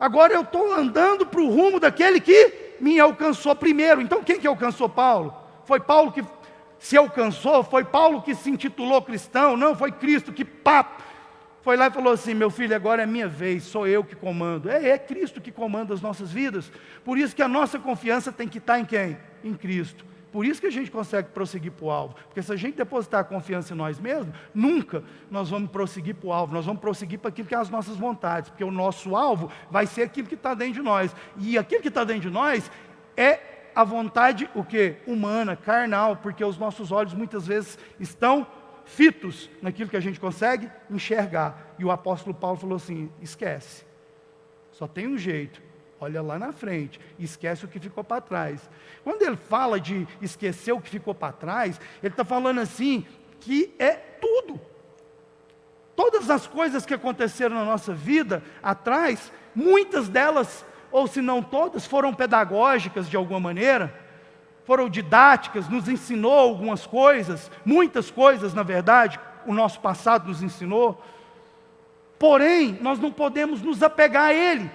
Agora eu estou andando para o rumo daquele que me alcançou primeiro. Então quem que alcançou Paulo? Foi Paulo que se alcançou? Foi Paulo que se intitulou cristão? Não, foi Cristo que foi lá e falou assim: meu filho, agora é minha vez, sou eu que comando. É Cristo que comanda as nossas vidas. Por isso que a nossa confiança tem que estar em quem? Em Cristo. Por isso que a gente consegue prosseguir para o alvo. Porque se a gente depositar a confiança em nós mesmos, nunca nós vamos prosseguir para o alvo. Nós vamos prosseguir para aquilo que é as nossas vontades. Porque o nosso alvo vai ser aquilo que está dentro de nós. E aquilo que está dentro de nós é a vontade, o quê? Humana, carnal. Porque os nossos olhos muitas vezes estão fitos naquilo que a gente consegue enxergar. E o apóstolo Paulo falou assim: esquece. Só tem um jeito. Olha lá na frente, esquece o que ficou para trás. Quando ele fala de esquecer o que ficou para trás, ele está falando assim, que é tudo. Todas as coisas que aconteceram na nossa vida atrás, muitas delas, ou se não todas, foram pedagógicas de alguma maneira, foram didáticas, nos ensinou algumas coisas, muitas coisas na verdade, o nosso passado nos ensinou. Porém, nós não podemos nos apegar a ele.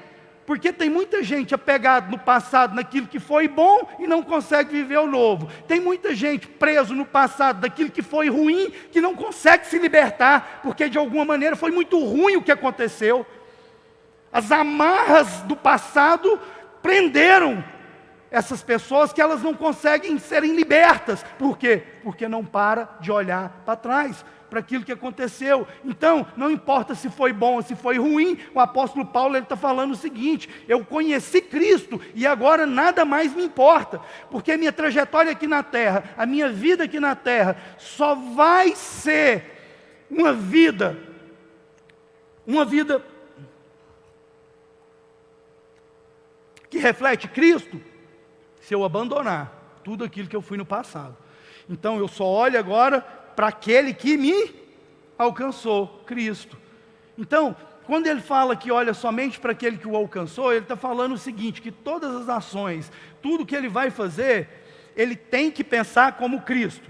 Porque tem muita gente apegada no passado, naquilo que foi bom e não consegue viver o novo. Tem muita gente preso no passado, daquilo que foi ruim, que não consegue se libertar, porque de alguma maneira foi muito ruim o que aconteceu. As amarras do passado prenderam essas pessoas, que elas não conseguem serem libertas. Por quê? Porque não para de olhar para trás, para aquilo que aconteceu. Então, não importa se foi bom ou se foi ruim, o apóstolo Paulo está falando o seguinte: eu conheci Cristo e agora nada mais me importa, porque a minha trajetória aqui na terra, a minha vida aqui na terra, só vai ser uma vida que reflete Cristo, se eu abandonar tudo aquilo que eu fui no passado. Então eu só olho agora para aquele que me alcançou, Cristo. Então, quando ele fala que olha somente para aquele que o alcançou, ele está falando o seguinte: que todas as ações, tudo que ele vai fazer, ele tem que pensar como Cristo.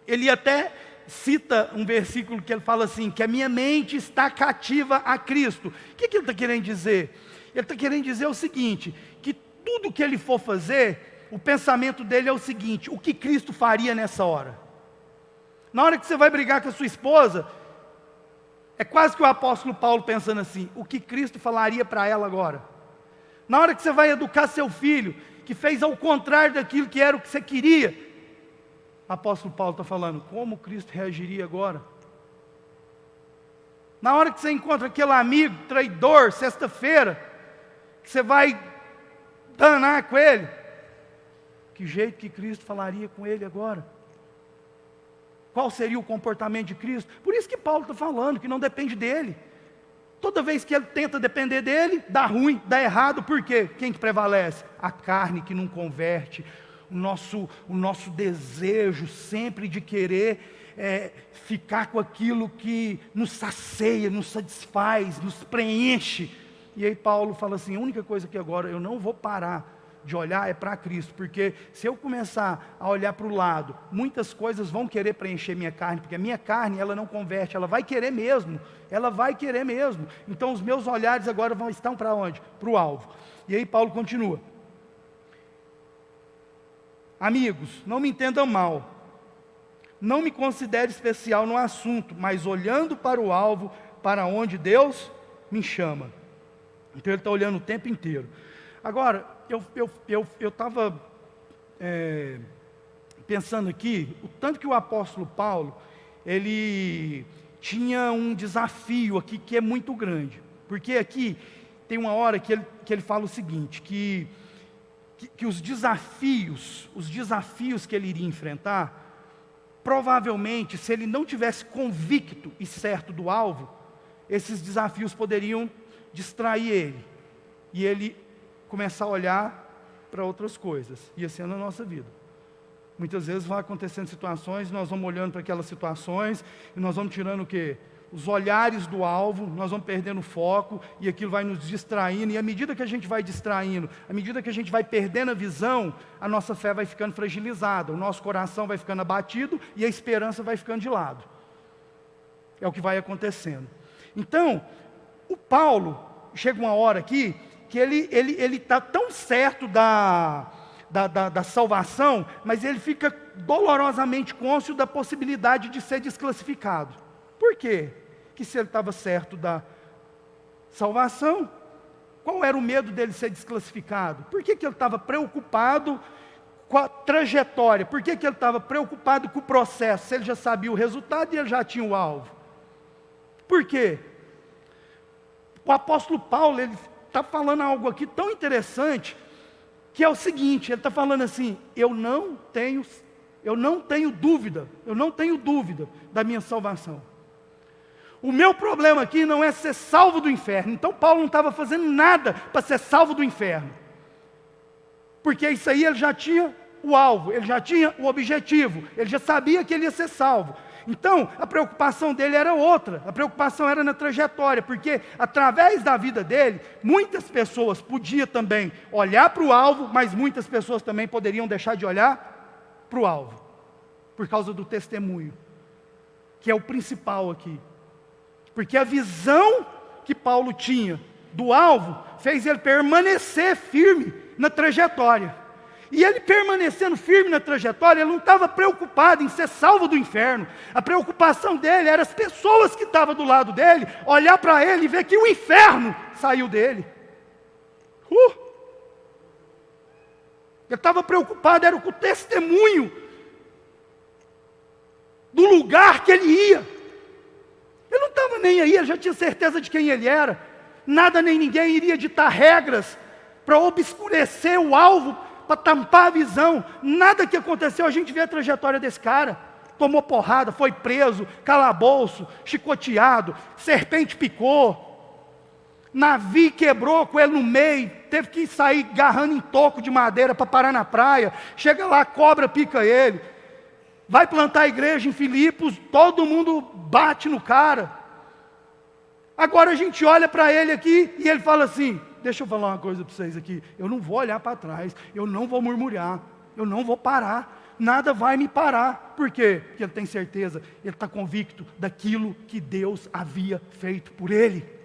Ele até cita um versículo que ele fala assim, que a minha mente está cativa a Cristo. O que ele está querendo dizer? Ele está querendo dizer o seguinte, que tudo que ele for fazer, o pensamento dele é o seguinte: o que Cristo faria nessa hora? Na hora que você vai brigar com a sua esposa, é quase que o apóstolo Paulo pensando assim: o que Cristo falaria para ela agora? Na hora que você vai educar seu filho, que fez ao contrário daquilo que era o que você queria, o apóstolo Paulo está falando: como Cristo reagiria agora? Na hora que você encontra aquele amigo traidor, sexta-feira, que você vai danar com ele, que jeito que Cristo falaria com ele agora? Qual seria o comportamento de Cristo? Por isso que Paulo está falando que não depende dele. Toda vez que ele tenta depender dele, dá ruim, dá errado. Por quê? Quem que prevalece? A carne que não converte, o nosso desejo sempre de querer ficar com aquilo que nos sacia, nos satisfaz, nos preenche. E aí Paulo fala assim: a única coisa que agora eu não vou parar de olhar é para Cristo, porque se eu começar a olhar para o lado, muitas coisas vão querer preencher minha carne, porque a minha carne, ela não converte, ela vai querer mesmo, então os meus olhares agora estão para onde? Para o alvo. E aí Paulo continua: amigos, não me entendam mal, não me considere especial no assunto, mas olhando para o alvo, para onde Deus me chama. Então ele está olhando o tempo inteiro. Agora, eu estava pensando aqui, o tanto que o apóstolo Paulo, ele tinha um desafio aqui que é muito grande. Porque aqui tem uma hora que ele fala o seguinte, que os desafios que ele iria enfrentar, provavelmente, se ele não tivesse convicto e certo do alvo, esses desafios poderiam distrair ele. E ele começar a olhar para outras coisas. E assim é na nossa vida. Muitas vezes vão acontecendo situações, nós vamos olhando para aquelas situações, e nós vamos tirando o quê? Os olhares do alvo, nós vamos perdendo o foco, e aquilo vai nos distraindo, e à medida que a gente vai distraindo, à medida que a gente vai perdendo a visão, a nossa fé vai ficando fragilizada, o nosso coração vai ficando abatido, e a esperança vai ficando de lado. É o que vai acontecendo. Então, o Paulo, chega uma hora aqui, que ele está tão certo da salvação, mas ele fica dolorosamente cônscio da possibilidade de ser desclassificado. Por quê? Que se ele estava certo da salvação, qual era o medo dele ser desclassificado? Por que ele estava preocupado com a trajetória? Por que ele estava preocupado com o processo? Se ele já sabia o resultado e ele já tinha o alvo. Por quê? O apóstolo Paulo, ele está falando algo aqui tão interessante, que é o seguinte, ele está falando assim, eu não tenho dúvida da minha salvação. O meu problema aqui não é ser salvo do inferno. Então Paulo não estava fazendo nada para ser salvo do inferno. Porque isso aí ele já tinha o alvo, ele já tinha o objetivo, ele já sabia que ele ia ser salvo. Então, a preocupação dele era outra, a preocupação era na trajetória, porque através da vida dele, muitas pessoas podiam também olhar para o alvo, mas muitas pessoas também poderiam deixar de olhar para o alvo, por causa do testemunho, que é o principal aqui. Porque a visão que Paulo tinha do alvo, fez ele permanecer firme na trajetória. E ele permanecendo firme na trajetória, ele não estava preocupado em ser salvo do inferno. A preocupação dele era as pessoas que estavam do lado dele, olhar para ele e ver que o inferno saiu dele. Ele estava preocupado, era com o testemunho do lugar que ele ia. Ele não estava nem aí, ele já tinha certeza de quem ele era. Nada nem ninguém iria ditar regras para obscurecer o alvo, para tampar a visão. Nada que aconteceu, a gente vê a trajetória desse cara. Tomou porrada, foi preso, calabouço, chicoteado, serpente picou, navio quebrou com ele no meio, teve que sair agarrando em toco de madeira para parar na praia. Chega lá, cobra pica ele. Vai plantar a igreja em Filipos, todo mundo bate no cara. Agora a gente olha para ele aqui e ele fala assim, deixa eu falar uma coisa para vocês aqui, eu não vou olhar para trás, eu não vou murmurar, eu não vou parar, nada vai me parar. Por quê? Porque ele tem certeza, ele está convicto daquilo que Deus havia feito por ele.